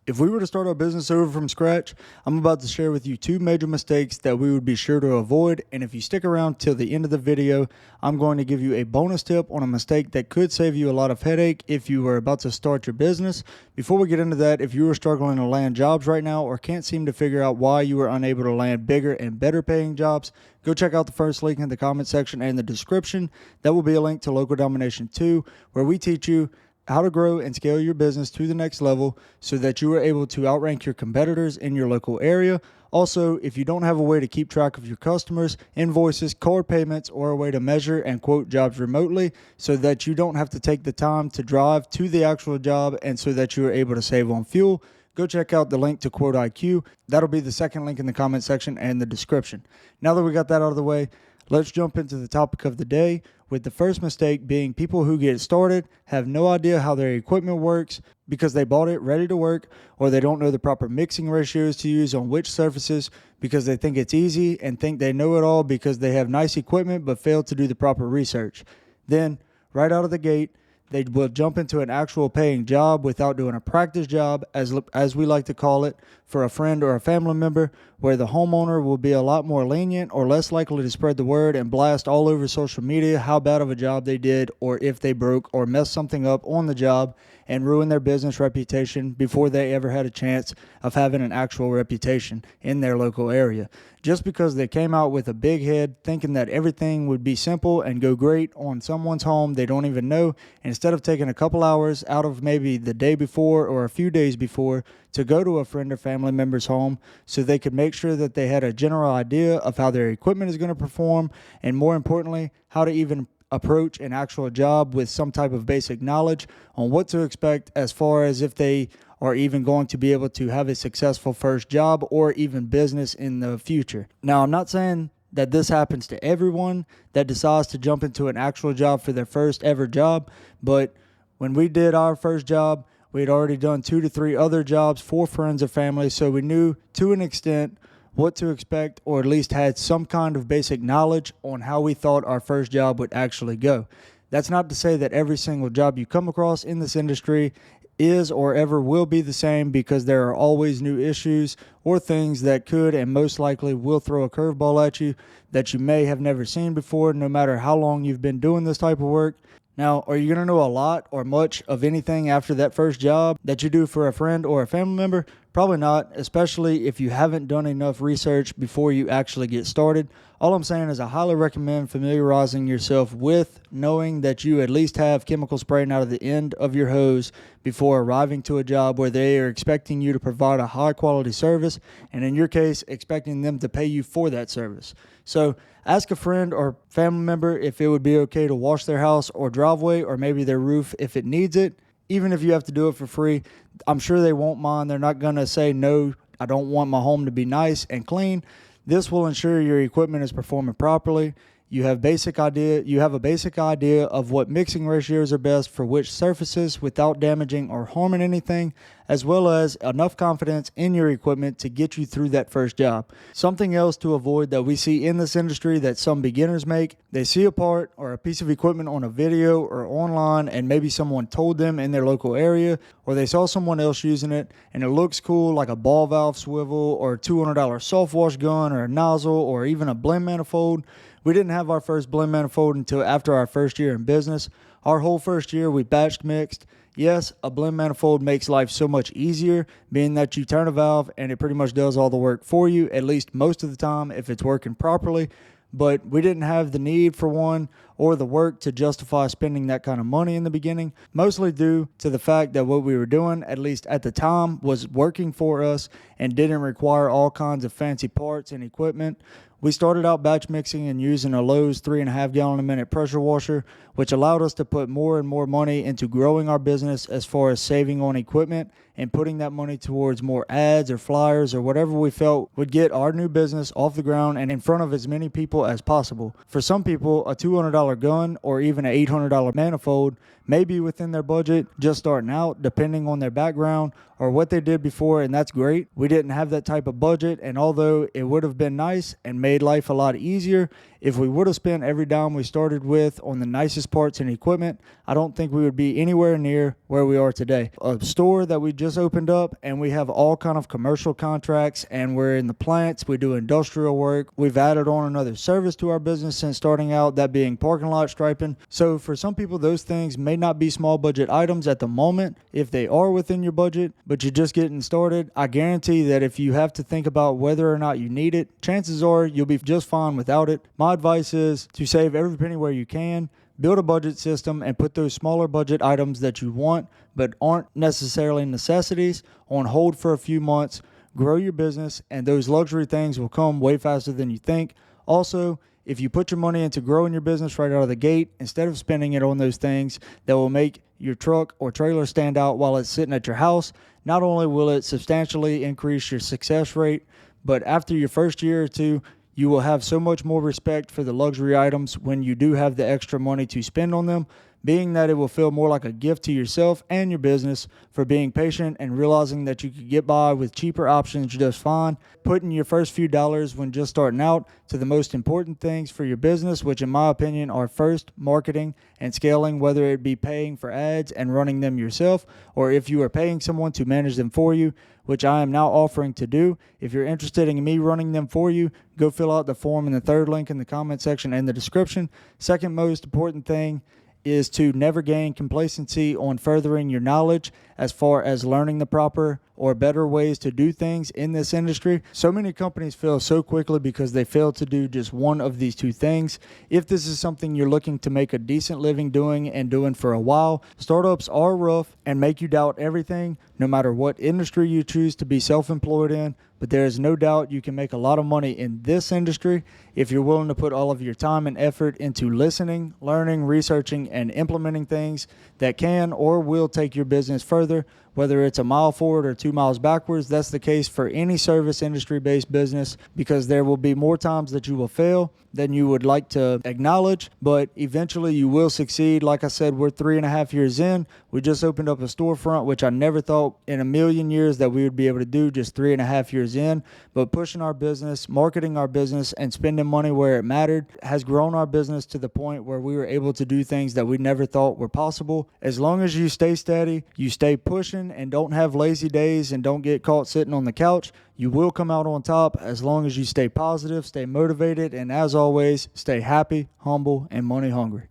If we were to start our business over from scratch, I'm about to share with you 2 major mistakes that we would be sure to avoid. And if you stick around till the end of the video, I'm going to give you a bonus tip on a mistake that could save you a lot of headache if you were about to start your business. Before we get into that, if you are struggling to land jobs right now or can't seem to figure out why you are unable to land bigger and better paying jobs, go check out the first link in the comment section and the description. That will be a link to Local Domination 2, where we teach you how to grow and scale your business to the next level so that you are able to outrank your competitors in your local area. Also, if you don't have a way to keep track of your customers, invoices, card payments, or a way to measure and quote jobs remotely so that you don't have to take the time to drive to the actual job and so that you are able to save on fuel, go check out the link to 𝐃𝐨𝐦𝐢𝐧. That'll be the second link in the comment section and the description. Now that we got that out of the way, let's jump into the topic of the day, with the first mistake being people who get started have no idea how their equipment works because they bought it ready to work, or they don't know the proper mixing ratios to use on which surfaces because they think it's easy and think they know it all because they have nice equipment but fail to do the proper research. Then, right out of the gate, they will jump into an actual paying job without doing a practice job, as we like to call it, for a friend or a family member, where the homeowner will be a lot more lenient or less likely to spread the word and blast all over social media how bad of a job they did, or if they broke or messed something up on the job and ruin their business reputation before they ever had a chance of having an actual reputation in their local area. Just because they came out with a big head thinking that everything would be simple and go great on someone's home they don't even know, instead of taking a couple hours out of maybe the day before or a few days before to go to a friend or family member's home so they could make sure that they had a general idea of how their equipment is going to perform, and more importantly, how to even approach an actual job with some type of basic knowledge on what to expect as far as if they are even going to be able to have a successful first job or even business in the future. Now, I'm not saying that this happens to everyone that decides to jump into an actual job for their first ever job, but when we did our first job, we had already done 2 to 3 other jobs for friends or family, so we knew to an extent what to expect, or at least had some kind of basic knowledge on how we thought our first job would actually go. That's not to say that every single job you come across in this industry is or ever will be the same, because there are always new issues or things that could and most likely will throw a curveball at you that you may have never seen before, no matter how long you've been doing this type of work. Now, are you going to know a lot or much of anything after that first job that you do for a friend or a family member? Probably not, especially if you haven't done enough research before you actually get started. All I'm saying is I highly recommend familiarizing yourself with knowing that you at least have chemical spraying out of the end of your hose before arriving to a job where they are expecting you to provide a high quality service, and in your case, expecting them to pay you for that service. So ask a friend or family member if it would be okay to wash their house or driveway, or maybe their roof if it needs it. Even if you have to do it for free, I'm sure they won't mind. They're not going to say, no, I don't want my home to be nice and clean. This will ensure your equipment is performing properly. You have a basic idea of what mixing ratios are best for which surfaces without damaging or harming anything, as well as enough confidence in your equipment to get you through that first job. Something else to avoid that we see in this industry that some beginners make: they see a part or a piece of equipment on a video or online, and maybe someone told them in their local area, or they saw someone else using it and it looks cool, like a ball valve swivel or a $200 soft wash gun or a nozzle or even a blend manifold. We didn't have our first blend manifold until after our first year in business. Our whole first year we batch mixed. Yes, a blend manifold makes life so much easier, being that you turn a valve and it pretty much does all the work for you, at least most of the time if it's working properly. But we didn't have the need for one or the work to justify spending that kind of money in the beginning, mostly due to the fact that what we were doing, at least at the time, was working for us and didn't require all kinds of fancy parts and equipment. We started out batch mixing and using a Lowe's 3.5 gallon a minute pressure washer, which allowed us to put more and more money into growing our business as far as saving on equipment and putting that money towards more ads or flyers or whatever we felt would get our new business off the ground and in front of as many people as possible. For some people, a $200 gun or even an $800 manifold may be within their budget just starting out, depending on their background or what they did before, and that's great. We didn't have that type of budget, and although it would have been nice and made life a lot easier if we would have spent every dime we started with on the nicest parts and equipment, I don't think we would be anywhere near where we are today. A store that we just just opened up and we have all kind of commercial contracts, and we're in the plants. We do industrial work. We've added on another service to our business since starting out, that being parking lot striping. So for some people, those things may not be small budget items at the moment if they are within your budget, but you're just getting started. I guarantee that if you have to think about whether or not you need it, chances are you'll be just fine without it. My advice is to save every penny where you can. Build a budget system and put those smaller budget items that you want but aren't necessarily necessities on hold for a few months. Grow your business, and those luxury things will come way faster than you think. Also, if you put your money into growing your business right out of the gate, instead of spending it on those things that will make your truck or trailer stand out while it's sitting at your house, not only will it substantially increase your success rate, but after your first year or two, you will have so much more respect for the luxury items when you do have the extra money to spend on them, being that it will feel more like a gift to yourself and your business for being patient and realizing that you could get by with cheaper options just fine. Putting your first few dollars when just starting out to the most important things for your business, which in my opinion are first, marketing and scaling, whether it be paying for ads and running them yourself, or if you are paying someone to manage them for you, which I am now offering to do. If you're interested in me running them for you, go fill out the form in the third link in the comment section and the description. Second most important thing is to never gain complacency on furthering your knowledge as far as learning the proper or better ways to do things in this industry. So many companies fail so quickly because they fail to do just one of these two things. If this is something you're looking to make a decent living doing and doing for a while, startups are rough and make you doubt everything, no matter what industry you choose to be self-employed in. But there is no doubt you can make a lot of money in this industry if you're willing to put all of your time and effort into listening, learning, researching, and implementing things that can or will take your business further, whether it's a mile forward or 2 miles backwards. That's the case for any service industry-based business, because there will be more times that you will fail than you would like to acknowledge, but eventually you will succeed. Like I said, we're 3.5 years in. We just opened up a storefront, which I never thought in a million years that we would be able to do just 3.5 years in. But pushing our business, marketing our business, and spending money where it mattered has grown our business to the point where we were able to do things that we never thought were possible. As long as you stay steady, you stay pushing, and don't have lazy days and don't get caught sitting on the couch, you will come out on top as long as you stay positive, stay motivated, and as always, stay happy, humble, and money hungry.